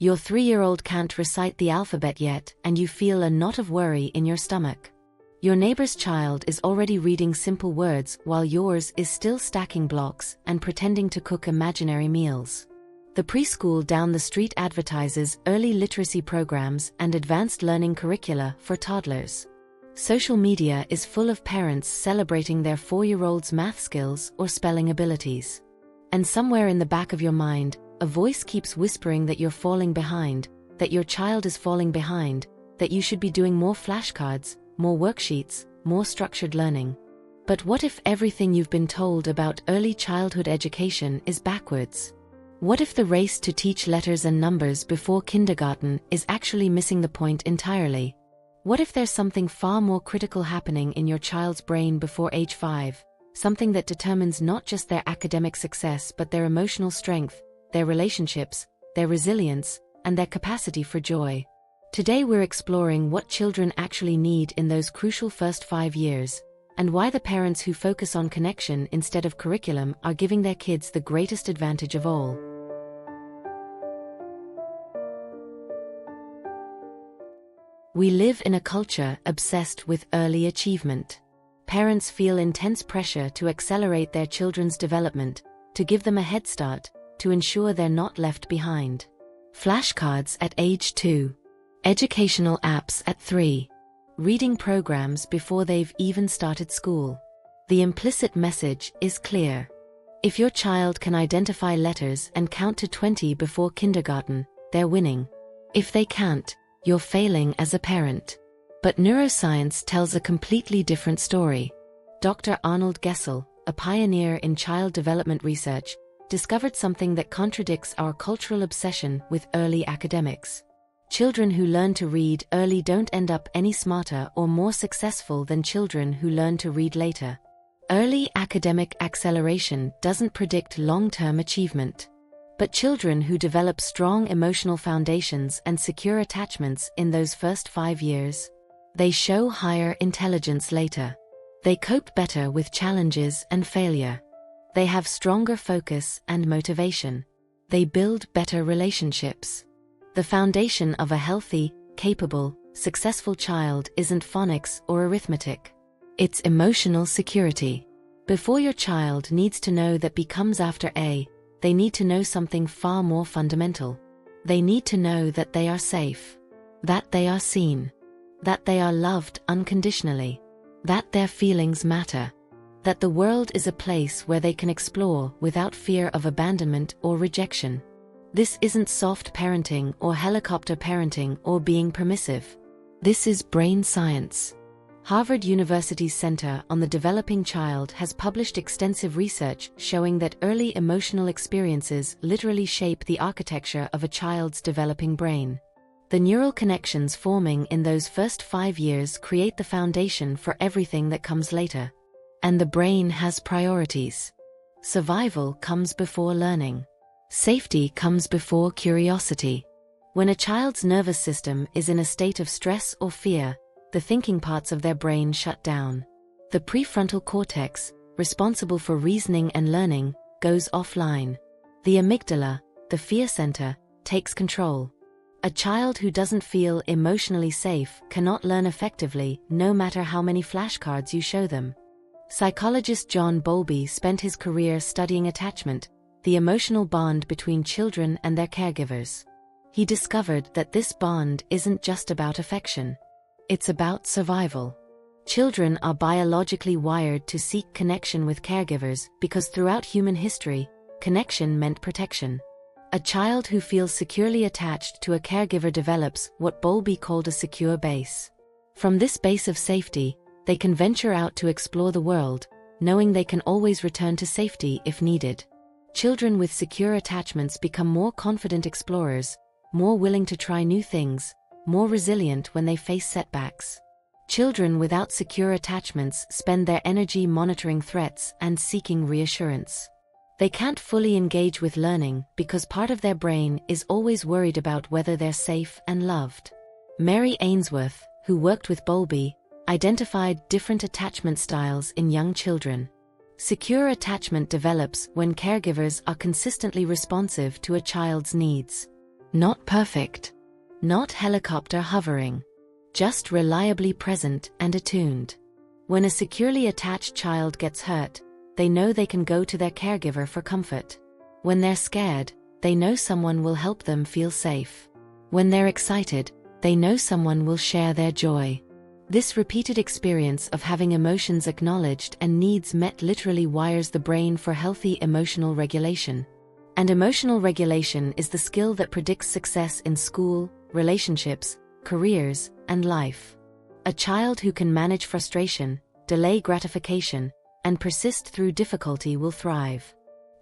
Your 3-year-old can't recite the alphabet yet, and you feel a knot of worry in your stomach. Your neighbor's child is already reading simple words while yours is still stacking blocks and pretending to cook imaginary meals. The preschool down the street advertises early literacy programs and advanced learning curricula for toddlers. Social media is full of parents celebrating their 4-year-old's math skills or spelling abilities. And somewhere in the back of your mind, a voice keeps whispering that you're falling behind, that your child is falling behind, that you should be doing more flashcards, more worksheets, more structured learning. But what if everything you've been told about early childhood education is backwards? What if the race to teach letters and numbers before kindergarten is actually missing the point entirely? What if there's something far more critical happening in your child's brain before age 5, something that determines not just their academic success but their emotional strength, their relationships, their resilience, and their capacity for joy? Today we're exploring what children actually need in those crucial first 5 years, and why the parents who focus on connection instead of curriculum are giving their kids the greatest advantage of all. We live in a culture obsessed with early achievement. Parents feel intense pressure to accelerate their children's development, to give them a head start, to ensure they're not left behind. Flashcards at age 2. Educational apps at 3. Reading programs before they've even started school. The implicit message is clear. If your child can identify letters and count to 20 before kindergarten, they're winning. If they can't, you're failing as a parent. But neuroscience tells a completely different story. Dr. Arnold Gesell, a pioneer in child development research, discovered something that contradicts our cultural obsession with early academics. Children who learn to read early don't end up any smarter or more successful than children who learn to read later. Early academic acceleration doesn't predict long-term achievement. But children who develop strong emotional foundations and secure attachments in those first 5 years, they show higher intelligence later. They cope better with challenges and failure. They have stronger focus and motivation. They build better relationships. The foundation of a healthy, capable, successful child isn't phonics or arithmetic. It's emotional security. Before your child needs to know that B comes after A, they need to know something far more fundamental. They need to know that they are safe, that they are seen, that they are loved unconditionally, that their feelings matter, that the world is a place where they can explore without fear of abandonment or rejection. This isn't soft parenting or helicopter parenting or being permissive. This is brain science. Harvard University's Center on the Developing Child has published extensive research showing that early emotional experiences literally shape the architecture of a child's developing brain. The neural connections forming in those first 5 years create the foundation for everything that comes later. And the brain has priorities. Survival comes before learning. Safety comes before curiosity. When a child's nervous system is in a state of stress or fear, the thinking parts of their brain shut down. The prefrontal cortex, responsible for reasoning and learning, goes offline. The amygdala, the fear center, takes control. A child who doesn't feel emotionally safe cannot learn effectively, no matter how many flashcards you show them. Psychologist John Bowlby spent his career studying attachment, the emotional bond between children and their caregivers. He discovered that this bond isn't just about affection. It's about survival. Children are biologically wired to seek connection with caregivers because throughout human history, connection meant protection. A child who feels securely attached to a caregiver develops what Bowlby called a secure base. From this base of safety, they can venture out to explore the world, knowing they can always return to safety if needed. Children with secure attachments become more confident explorers, more willing to try new things, more resilient when they face setbacks. Children without secure attachments spend their energy monitoring threats and seeking reassurance. They can't fully engage with learning because part of their brain is always worried about whether they're safe and loved. Mary Ainsworth, who worked with Bowlby, identified different attachment styles in young children. Secure attachment develops when caregivers are consistently responsive to a child's needs. Not perfect. Not helicopter hovering. Just reliably present and attuned. When a securely attached child gets hurt, they know they can go to their caregiver for comfort. When they're scared, they know someone will help them feel safe. When they're excited, they know someone will share their joy. This repeated experience of having emotions acknowledged and needs met literally wires the brain for healthy emotional regulation. And emotional regulation is the skill that predicts success in school, relationships, careers, and life. A child who can manage frustration, delay gratification, and persist through difficulty will thrive.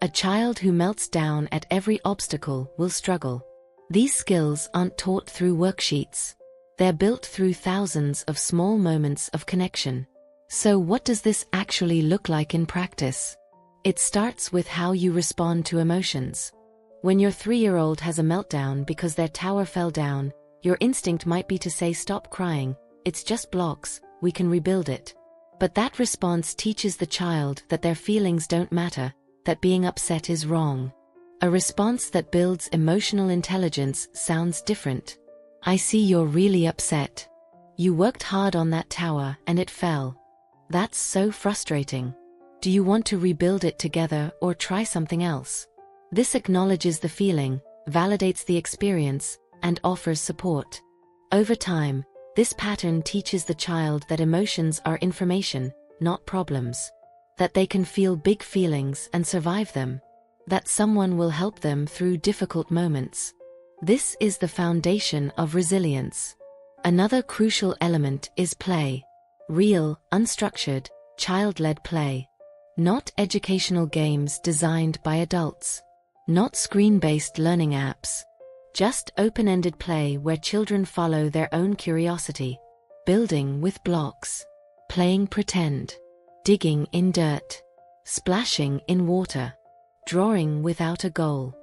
A child who melts down at every obstacle will struggle. These skills aren't taught through worksheets. They're built through thousands of small moments of connection. So what does this actually look like in practice? It starts with how you respond to emotions. When your 3-year-old has a meltdown because their tower fell down, your instinct might be to say, "Stop crying, it's just blocks, we can rebuild it." But that response teaches the child that their feelings don't matter, that being upset is wrong. A response that builds emotional intelligence sounds different. "I see you're really upset. You worked hard on that tower and it fell. That's so frustrating. Do you want to rebuild it together or try something else?" This acknowledges the feeling, validates the experience, and offers support. Over time, this pattern teaches the child that emotions are information, not problems. That they can feel big feelings and survive them. That someone will help them through difficult moments. This is the foundation of resilience. Another crucial element is play. Real, unstructured, child-led play. Not educational games designed by adults. Not screen-based learning apps. Just open-ended play where children follow their own curiosity. Building with blocks. Playing pretend. Digging in dirt. Splashing in water. Drawing without a goal.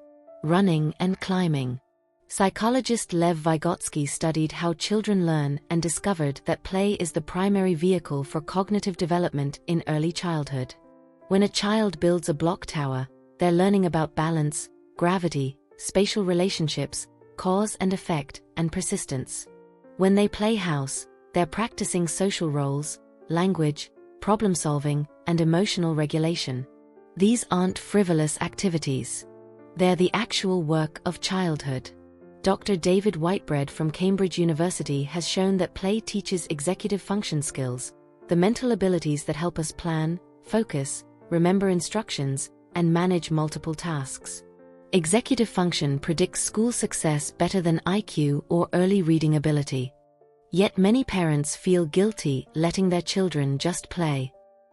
Running and climbing. Psychologist Lev Vygotsky studied how children learn and discovered that play is the primary vehicle for cognitive development in early childhood. When a child builds a block tower, they're learning about balance, gravity, spatial relationships, cause and effect, and persistence. When they play house, they're practicing social roles, language, problem-solving, and emotional regulation. These aren't frivolous activities. They're the actual work of childhood. Dr. David Whitebread from Cambridge University has shown that play teaches executive function skills, the mental abilities that help us plan, focus, remember instructions, and manage multiple tasks. Executive function predicts school success better than IQ or early reading ability. Yet many parents feel guilty letting their children just play.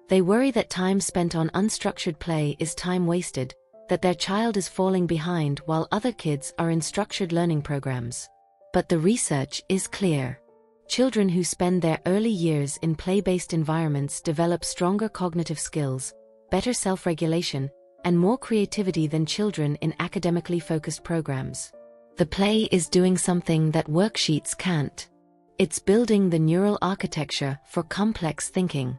They worry that time spent on unstructured play is time wasted, that their child is falling behind while other kids are in structured learning programs. But the research is clear. Children who spend their early years in play-based environments develop stronger cognitive skills, better self-regulation, and more creativity than children in academically focused programs. The play is doing something that worksheets can't. It's building the neural architecture for complex thinking.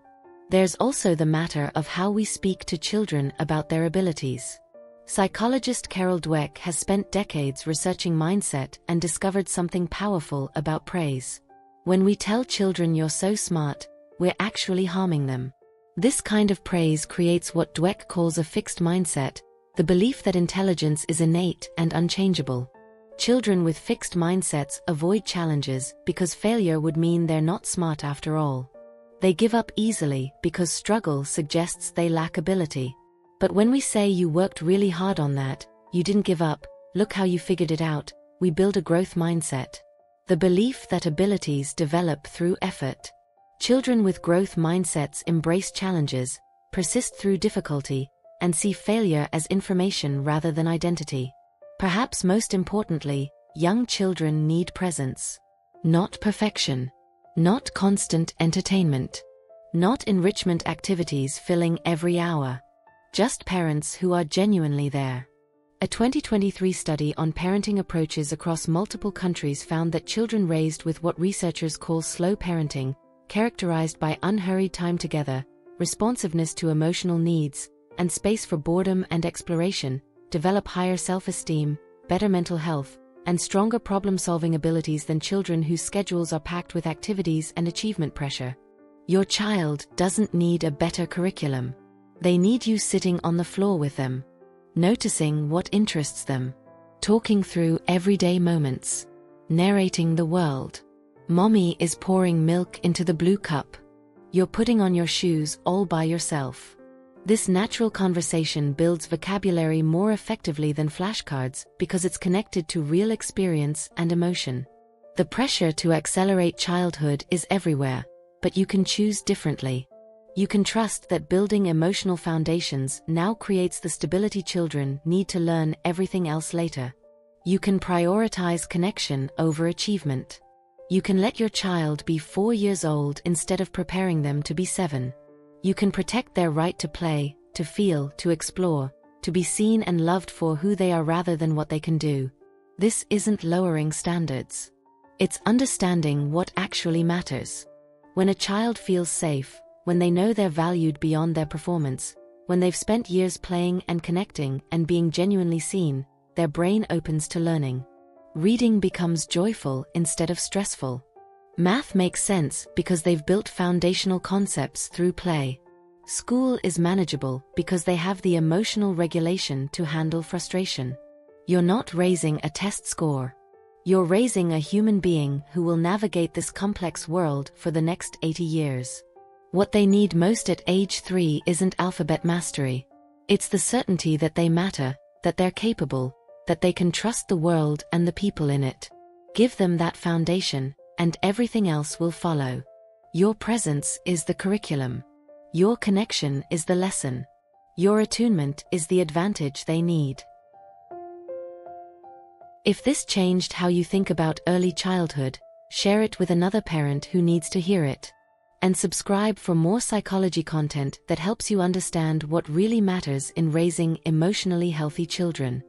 There's also the matter of how we speak to children about their abilities. Psychologist Carol Dweck has spent decades researching mindset and discovered something powerful about praise. When we tell children "you're so smart," we're actually harming them. This kind of praise creates what Dweck calls a fixed mindset, the belief that intelligence is innate and unchangeable. Children with fixed mindsets avoid challenges because failure would mean they're not smart after all. They give up easily because struggle suggests they lack ability. But when we say "you worked really hard on that, you didn't give up, look how you figured it out," we build a growth mindset. The belief that abilities develop through effort. Children with growth mindsets embrace challenges, persist through difficulty, and see failure as information rather than identity. Perhaps most importantly, young children need presence. Not perfection. Not constant entertainment. Not enrichment activities filling every hour. Just parents who are genuinely there. A 2023 study on parenting approaches across multiple countries found that children raised with what researchers call slow parenting, characterized by unhurried time together, responsiveness to emotional needs, and space for boredom and exploration, develop higher self-esteem, better mental health, and stronger problem-solving abilities than children whose schedules are packed with activities and achievement pressure. Your child doesn't need a better curriculum. They need you sitting on the floor with them, noticing what interests them, talking through everyday moments, narrating the world. Mommy is pouring milk into the blue cup. You're putting on your shoes all by yourself. This natural conversation builds vocabulary more effectively than flashcards because it's connected to real experience and emotion. The pressure to accelerate childhood is everywhere, but you can choose differently. You can trust that building emotional foundations now creates the stability children need to learn everything else later. You can prioritize connection over achievement. You can let your child be 4 years old instead of preparing them to be 7. You can protect their right to play, to feel, to explore, to be seen and loved for who they are rather than what they can do. This isn't lowering standards. It's understanding what actually matters. When a child feels safe, when they know they're valued beyond their performance, when they've spent years playing and connecting and being genuinely seen, their brain opens to learning. Reading becomes joyful instead of stressful. Math makes sense because they've built foundational concepts through play. School is manageable because they have the emotional regulation to handle frustration. You're not raising a test score. You're raising a human being who will navigate this complex world for the next 80 years. What they need most at age 3 isn't alphabet mastery. It's the certainty that they matter, that they're capable, that they can trust the world and the people in it. Give them that foundation, and everything else will follow. Your presence is the curriculum. Your connection is the lesson. Your attunement is the advantage they need. If this changed how you think about early childhood, share it with another parent who needs to hear it. And subscribe for more psychology content that helps you understand what really matters in raising emotionally healthy children.